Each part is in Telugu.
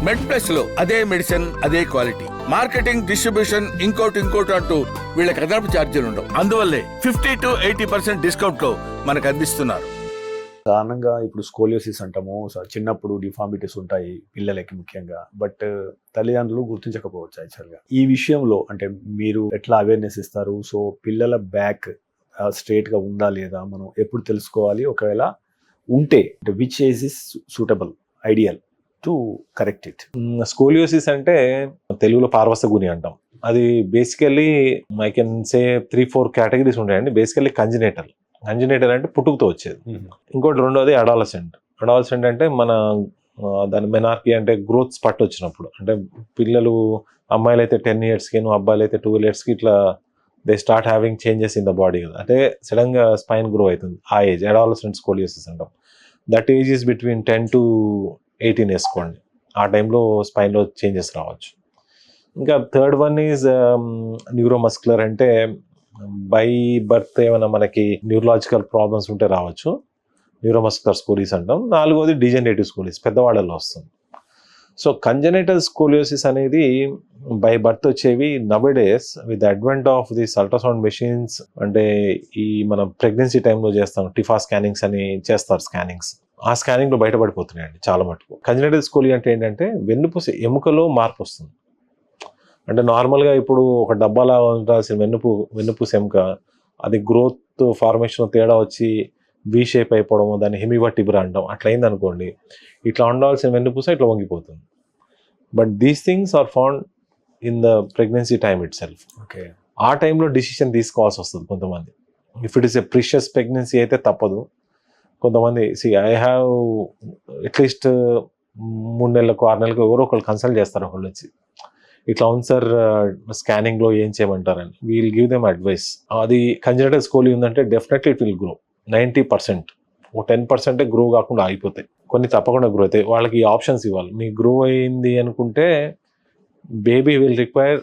మెడ్ ప్లస్ లో అదే మెడిసిన్ అదే క్వాలిటీ, మార్కెటింగ్ డిస్ట్రిబ్యూషన్ ఇంకోటి అంటూ వీళ్ళకి అదనపు ఛార్జీలు ఉండవు. అందువల్లే 50 to 80% డిస్కౌంట్ లో మనకు అందిస్తున్నారు. సాధారణంగా ఇప్పుడు స్కోలియోసిస్ అంటాము, చిన్నప్పుడు డిఫార్మిటీస్ ఉంటాయి పిల్లలకి ముఖ్యంగా, బట్ తల్లిదండ్రులు గుర్తించకపోవచ్చు యాక్చువల్గా. ఈ విషయంలో అంటే మీరు ఎట్లా అవేర్నెస్ ఇస్తారు? సో పిల్లల బ్యాక్ స్ట్రేట్ గా ఉందా లేదా మనం ఎప్పుడు తెలుసుకోవాలి? ఒకవేళ ఉంటే which age is suitable, ideal to correct it? Scoliosis అంటే తెలుగులో పార్వస్త గుని అంటాం. అది basically I can say 3-4 categories ఉంటాయండి. బేసికల్లీ కంజినేటల్ అంటే పుట్టుకతో వచ్చేది. ఇంకోటి రెండోది అడాలసెంట్ అంటే మన దాని మెనార్కీ అంటే గ్రోత్ స్పట్ వచ్చినప్పుడు, అంటే పిల్లలు అమ్మాయిలు అయితే 10 yearsకి, అబ్బాయిలు అయితే 12 yearsకి ఇట్లా they start having changes in the body కదా, అంటే సడన్ గా స్పైన్ గ్రో అవుతుంది. ఆ ఏజ్ అడాలసెంట్ స్కోలియోసిస్ అంటాం. That age is between 10 to 18 వేసుకోండి. ఆ టైంలో స్పైన్లో చేంజెస్ రావచ్చు. ఇంకా థర్డ్ వన్ ఈజ్ న్యూరోమస్కులర్, అంటే బై బర్త్ ఏమైనా మనకి న్యూరలాజికల్ ప్రాబ్లమ్స్ ఉంటే రావచ్చు, న్యూరోమస్కులర్ స్కోలియోసిస్ అంటాం. నాలుగోది డిజనరేటివ్ స్కోలియోసిస్, పెద్దవాళ్ళలో వస్తుంది. సో కంజనైటల్ స్కోలియోసిస్ అనేది బై బర్త్ వచ్చేవి. Nowadays with advent of this ultrasound machines, అంటే ఈ మనం ప్రెగ్నెన్సీ టైంలో చేస్తాం టిఫా స్కానింగ్స్ అని చేస్తారు స్కానింగ్స్, ఆ స్కానింగ్లో బయటపడిపోతున్నాయండి చాలా మటుకు. కంజనైటల్ స్కోలియో అంటే ఏంటంటే వెన్నుపూస ఎముకలో మార్పు వస్తుంది. అంటే నార్మల్గా ఇప్పుడు ఒక డబ్బాలా ఉండాల్సిన వెన్నుపూస ఎముక, అది గ్రోత్ ఫార్మేషన్ తేడా వచ్చి వి షేప్ అయిపోవడం, దాన్ని హెమివర్టిబ్రా అంటాం. అట్లా అయింది అనుకోండి, ఇట్లా ఉండాల్సిన వెన్నుపూస ఇట్లా వంగిపోతుంది. But these things are found in the pregnancy time itself. Okay, ఆ టైంలో డిసిషన్ తీసుకోవాల్సి వస్తుంది కొంతమంది. If it is a precious pregnancy అయితే తప్పదు. కొంతమంది ఐ హ్యావ్ అట్లీస్ట్ 3 నెలలకు 6 నెలలకు ఎవరో ఒకళ్ళు కన్సల్ట్ చేస్తారు. ఒకళ్ళు వచ్చి ఇట్లా ఉంది సార్ స్కానింగ్లో ఏం చేయమంటారని, వీల్ గివ్ దెమ్ అడ్వైస్. అది కంజనైటల్ స్కోలియో ఉందంటే డెఫినెట్లీ ఇట్ విల్ గ్రో 90%. ఒక 10% గ్రో కాకుండా ఆగిపోతాయి, కొన్ని తప్పకుండా గ్రో అవుతాయి. వాళ్ళకి ఈ ఆప్షన్స్ ఇవ్వాలి. మీకు గ్రో అయింది అనుకుంటే baby will require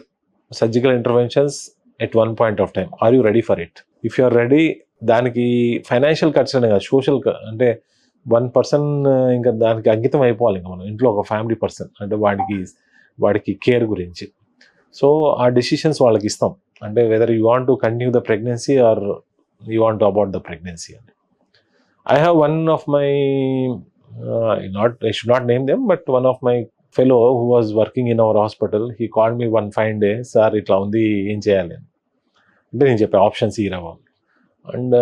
surgical interventions at one point of time. Are you ready for it? If you are ready, దానికి ఫైనాన్షియల్ ఖర్చు అనే కాదు, సోషల్, అంటే 1 person ఇంకా దానికి అంకితం అయిపోవాలి. ఇంకా మనం ఇంట్లో ఒక ఫ్యామిలీ పర్సన్, అంటే వాడికి కేర్ గురించి. సో ఆ డెసిషన్స్ వాళ్ళకి ఇస్తాం, అంటే whether you want to continue the pregnancy or you want to abort the pregnancy అని. I have one of my I should not name them, but one of my fellow who was working in our hospital, he called me one fine day, sir ఇట్లా ఉంది ఏం చేయాలి అని. అంటే నేను చెప్పే ఆప్షన్స్ ఇరావు. అండ్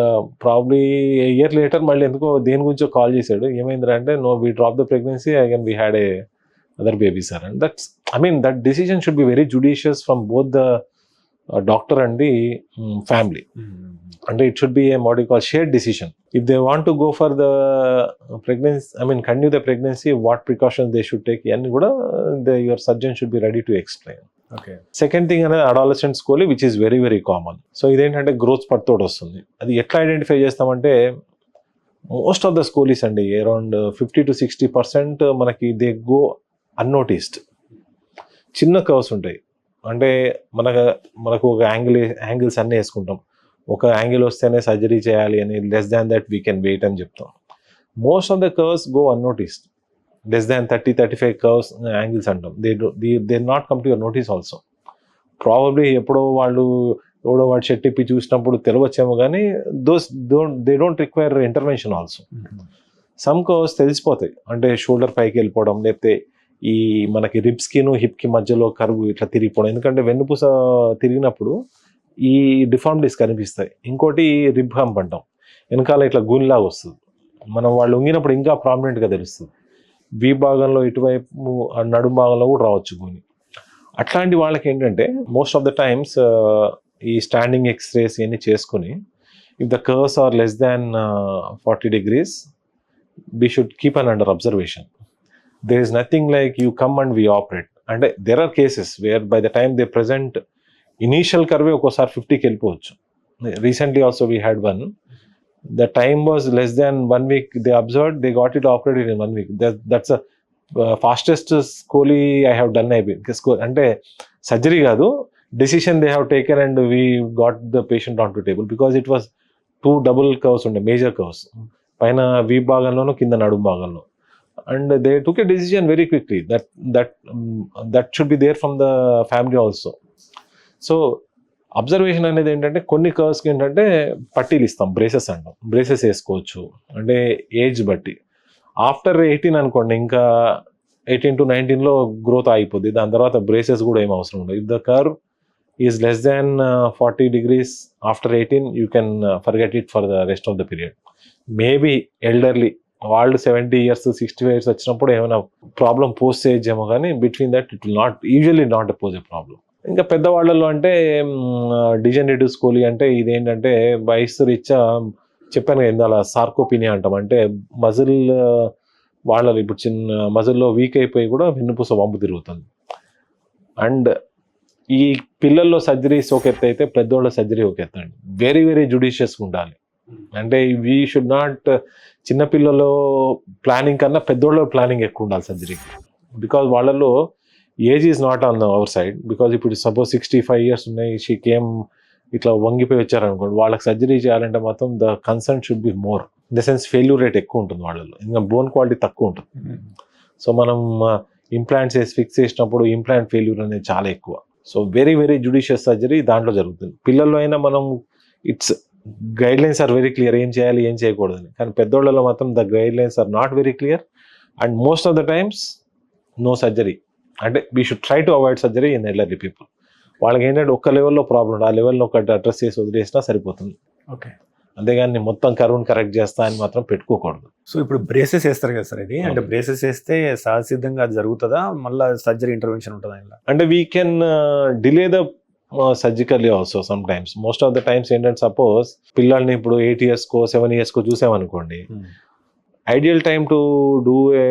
ప్రాబ్లీ ఇయర్ లేటర్ మళ్ళీ ఎందుకో దేని గురించో కాల్ చేశాడు. ఏమైందిరా అంటే, no, we drop the pregnancy again we had a other baby sir. And that decision should be very judicious from both the doctor and the family. అంటే it should be a what you call shared decision. If they want to go for the pregnancy, continue the pregnancy, what precautions they should take, and kuda your surgeon should be ready to explain. Okay. Second thing అనేది adolescent scoli, which is very very common. So ఇదేంటంటే గ్రోత్ స్పట్ తోటి వస్తుంది. అది ఎట్లా ఐడెంటిఫై చేస్తామంటే, మోస్ట్ ఆఫ్ ద స్కోలీస్ అండి, అరౌండ్ 50 to 60% మనకి దే గో అన్నోటిస్డ్. చిన్న కర్వ్స్ ఉంటాయి, అంటే మనకు ఒక యాంగిల్స్ అన్నీ వేసుకుంటాం. ఒక యాంగిల్ వస్తేనే సర్జరీ చేయాలి అని, less than that we can wait అని చెప్తాం. Most of the curves go unnoticed. Less than 30-35 curves angles అంటాం. They not come to your notice also. Probably ఎవడో వాడు షర్ట్ ఇప్పి చూసినప్పుడు తెలివచ్చేమో, కానీ they don't require intervention also. Some curves తెలిసిపోతాయి, అంటే షోల్డర్ పైకి వెళ్ళిపోవడం, లేకపోతే ఈ మనకి రిబ్స్కిను హిప్కి మధ్యలో కర్వ్ ఇట్లా తిరిగిపోవడం. ఎందుకంటే వెన్నుపూస తిరిగినప్పుడు ఈ డిఫార్మిటీస్ కనిపిస్తాయి. ఇంకోటి రిబ్ హంప్ అంటాం, వెనకాల ఇట్లా గూనిలాగా వస్తుంది. వాళ్ళు వంగినప్పుడు ఇంకా ప్రామినెంట్గా తెలుస్తుంది. వి భాగంలో ఇటువైపు నడుము భాగంలో కూడా రావచ్చు గూని. అట్లాంటి వాళ్ళకి ఏంటంటే మోస్ట్ ఆఫ్ ద టైమ్స్ ఈ స్టాండింగ్ ఎక్స్రేస్ ఇవన్నీ చేసుకుని, if the curves are less than 40 degrees, we should keep an under observation. There is nothing like you come and we operate. And there are cases where by the time they present, initial curve ఒకసారి 50కి వెళ్ళిపోవచ్చు. Recently also we had one. The time was less than 1 week. They observed, they got it operated in 1 week. That's a fastest scoli I have done. అంటే సర్జరీ కాదు, decision they have taken and we got the patient onto table because it was 2 double curves ఉండే, మేజర్ కర్వ్స్, పైన వి భాగంలోనూ కింద నడుము భాగంలో. and they took a decision very quickly that should be there from the family also. So observation అనేది ఏంటంటే కొన్ని కర్వ్స్కి ఏంటంటే పట్టీలు ఇస్తాం, బ్రేసెస్ అంటాం, బ్రేసెస్ వేసుకోవచ్చు అంటే ఏజ్ బట్టి. ఆఫ్టర్ 18 అనుకోండి, ఇంకా 18 to 19లో గ్రోత్ అయిపోద్ది, దాని తర్వాత బ్రేసెస్ కూడా ఏం అవసరం ఉండదు. If the curve is less than 40 degrees after 18 you can forget it for the rest of the period. Maybe elderly వాళ్ళు 70 years 65 years వచ్చినప్పుడు ఏమైనా ప్రాబ్లం పోస్ట్ చేయొచ్చేమో, కానీ between that it will usually not pose a problem. ఇంకా పెద్దవాళ్ళలో అంటే డిజనరేటివ్ స్కోలి అంటే ఇదేంటంటే వయసు రీత్యా చెప్పాను కదా ఇందాల సార్కోపీనియా అంటాం, అంటే మజిల్ వాళ్ళలో ఇప్పుడు చిన్న మజిల్లో వీక్ అయిపోయి కూడా వెన్నుపూస వంపు తిరుగుతుంది. అండ్ ఈ పిల్లల్లో సర్జరీస్ ఒక ఎత్తు అయితే పెద్దోళ్ళ సర్జరీ ఒక ఎత్తు అండి. వెరీ వెరీ జుడిషియస్గా ఉండాలి. అంటే వీ షుడ్ నాట్, చిన్నపిల్లలు ప్లానింగ్ కన్నా పెద్దోళ్ళ ప్లానింగ్ ఎక్కువ ఉండాలి సర్జరీకి. బికాజ్ వాళ్ళలో age is not on our side. Because ఇప్పుడు సపోజ్ 65 years ఉన్నాయి, షీ కేమ్ ఇట్లా వంగిపోయి వచ్చారనుకోండి, వాళ్ళకి సర్జరీ చేయాలంటే మాత్రం the concern should be more. In the sense failure rate ఎక్కువ ఉంటుంది వాళ్ళలో, ఇంకా బోన్ క్వాలిటీ తక్కువ ఉంటుంది. సో మనం ఇంప్లాంట్స్ వేసి ఫిక్స్ చేసినప్పుడు ఇంప్లాంట్ ఫెయిల్యూర్ అనేది చాలా ఎక్కువ. So very very judicious surgery దాంట్లో జరుగుతుంది. పిల్లల్లో అయినా మనం it's guidelines are very clear, ఏం చేయాలి ఏం చేయకూడదని. కానీ పెద్దోళ్ళలో మాత్రం the guidelines are not very clear and most of the times no surgery. అంటే we should try to avoid surgery in elderly people. వాళ్ళకి ఏంటంటే ఒక్క లెవెల్లో ప్రాబ్లం, ఆ లెవెల్లో ఒకటి అడ్రస్ చేసి వదిలేసినా సరిపోతుంది. ఓకే, అంతేగాని మొత్తం కరువును కరెక్ట్ చేస్తా అని మాత్రం పెట్టుకోకూడదు. సో ఇప్పుడు బ్రేసెస్ వేస్తారు కదా సార్, ఇది అంటే బ్రేసెస్ వేస్తే సహసిద్ధంగా అది జరుగుతుందా, మళ్ళీ సర్జరీ ఇంటర్వెన్షన్ ఉంటుందా ఇలా? అంటే we can delay the surgically also sometimes. Most of the times ఏంటంటే సపోజ్ పిల్లల్ని ఇప్పుడు 8 years 7 years చూసామనుకోండి, ideal time to do a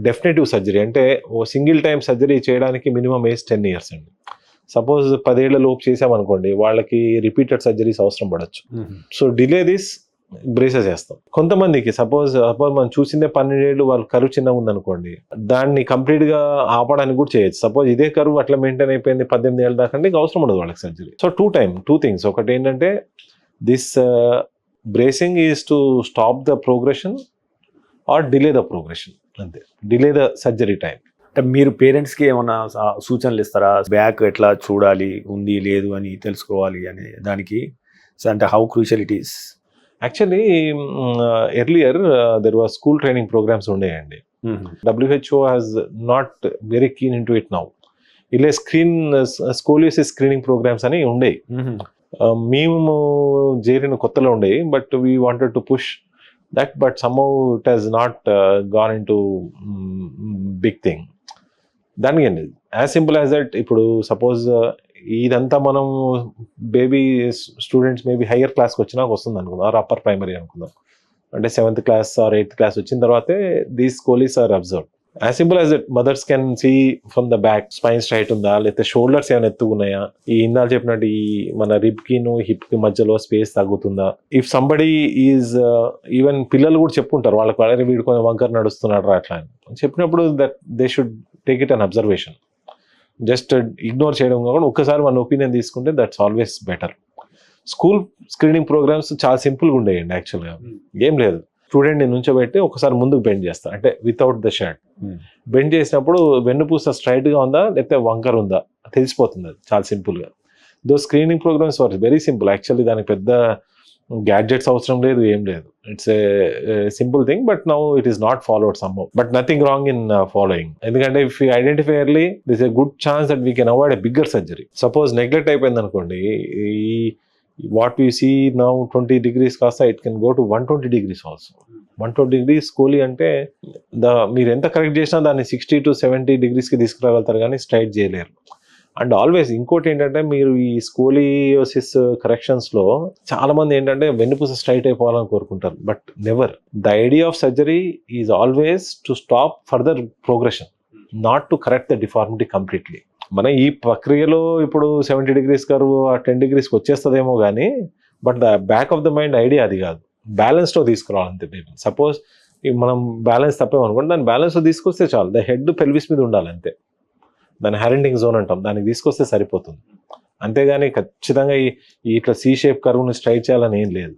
definitive surgery అంటే ఓ సింగిల్ టైం సర్జరీ చేయడానికి మినిమం ఏజ్ 10 years అండి. సపోజ్ 10 ఏళ్ల లోపు చేసామనుకోండి, వాళ్ళకి రిపీటెడ్ సర్జరీస్ అవసరం పడవచ్చు. సో డిలే దిస్, బ్రేసెస్ వేస్తాం. కొంతమందికి సపోజ్ మనం చూసిందే 12 ఏళ్ళు, వాళ్ళు కరువు చిన్నగా ఉందనుకోండి, దాన్ని కంప్లీట్గా ఆపడానికి కూడా చేయొచ్చు. సపోజ్ ఇదే కరువు అట్లా మెయింటైన్ అయిపోయింది 18 ఏళ్ళ దాకా, ఇంకా అవసరం ఉండదు వాళ్ళకి సర్జరీ. So two things. ఒకటి ఏంటంటే this bracing is to stop the progression or delay the progression, అంతే, డిలే ద సర్జరీ టైం. అంటే మీరు పేరెంట్స్కి ఏమైనా సూచనలు ఇస్తారా, బ్యాక్ ఎట్లా చూడాలి, ఉంది లేదు అని తెలుసుకోవాలి అనే దానికి? సో అంటే how crucial it is? Actually earlier there was school training programmes ఉండేయండి. WHO has not very keen into it now. ఇలా స్కోలియోసిస్ స్క్రీనింగ్ ప్రోగ్రామ్స్ అని ఉండేవి. మేము చేరిన కొత్తలో ఉండేవి, but we wanted to push that, but somehow it has not gone into big thing. దానికి యాజ్ సింపుల్ యాజ్ దట్. ఇప్పుడు సపోజ్ ఇదంతా మనం బేబీ స్టూడెంట్స్ మేబీ హయ్యర్ క్లాస్కి వచ్చినాక వస్తుంది అనుకుందాం, ఆర్ అప్పర్ ప్రైమరీ అనుకుందాం, అంటే 7th class or 8th class వచ్చిన తర్వాతే these scolis are observe. As simple as that. Mothers can see from the back spine straight ఉందా, లేకపోతే షోల్డర్స్ ఏమైనా ఎత్తుకున్నాయా, ఈ ఇందాక చెప్పినట్టు ఈ మన రిబ్ కిను హిప్ కి మధ్యలో స్పేస్ తగ్గుతుందా. ఇఫ్ సంబడి ఈజ్ ఈవెన్ పిల్లలు కూడా చెప్పుకుంటారు వాళ్ళకి, వాళ్ళని వీడు కొంచెం వంకర నడుస్తున్నాడు రా అట్లా అని చెప్పినప్పుడు that they should take it on observation. Just ignore చేయడం కాకుండా ఒక్కసారి మన ఒపీనియన్ తీసుకుంటే that's always better. School screening programs చాలా సింపుల్గా ఉండేయండి యాక్చువల్గా. ఏం లేదు, స్టూడెంట్ని నుంచోబెట్టి ఒకసారి ముందుకు బెండ్ చేస్తా, అంటే వితౌట్ ద షర్ట్ బెండ్ చేసినప్పుడు వెన్నుపూస స్ట్రైట్గా ఉందా లేకపోతే వంకర్ ఉందా తెలిసిపోతుంది. అది చాలా సింపుల్గా. Though screening programmes are very simple actually. దానికి పెద్ద గ్యాడ్జెట్స్ అవసరం లేదు, ఏం లేదు. It's a simple thing, but now it is not followed somehow. But nothing wrong in following. ఎందుకంటే if you identify early, this a good chance that we can avoid a bigger surgery. Suppose neglect అయిపోయింది అనుకోండి, ఈ what you see now 20 degrees కాస్త it can go to 120 degrees also. 120 degrees coli అంటే మీరు ఎంత కరెక్ట్ చేసినా దాన్ని 60 to 70 degreesకి తీసుకురాగలుగుతారు, కానీ స్ట్రైట్ చేయలేరు. అండ్ ఆల్వేస్ ఇంకోటి ఏంటంటే, మీరు ఈ స్కోలియోసిస్ కరెక్షన్స్లో చాలా మంది ఏంటంటే వెన్నుపూస స్ట్రైట్ అయిపోవాలని కోరుకుంటారు, but never. The idea of surgery is always to stop further progression, not to correct the deformity completely. మన ఈ ప్రక్రియలో ఇప్పుడు 70 degrees కరువు 10 degreesకి వచ్చేస్తుందేమో కానీ, but the back of the mind idea అది కాదు, బ్యాలెన్స్లో తీసుకురావాలంతే. సపోజ్ మనం బ్యాలెన్స్ తప్పేమనుకోండి, దాన్ని బ్యాలెన్స్లో తీసుకొస్తే చాలు. ద హెడ్ పెల్విస్ మీద ఉండాలి అంతే. దాన్ని హ్యారెండింగ్ జోన్ అంటాం, దానికి తీసుకొస్తే సరిపోతుంది. అంతేగాని ఖచ్చితంగా ఈ ఇట్లా C shape కర్వ్ని స్ట్రైట్ చేయాలని ఏం లేదు.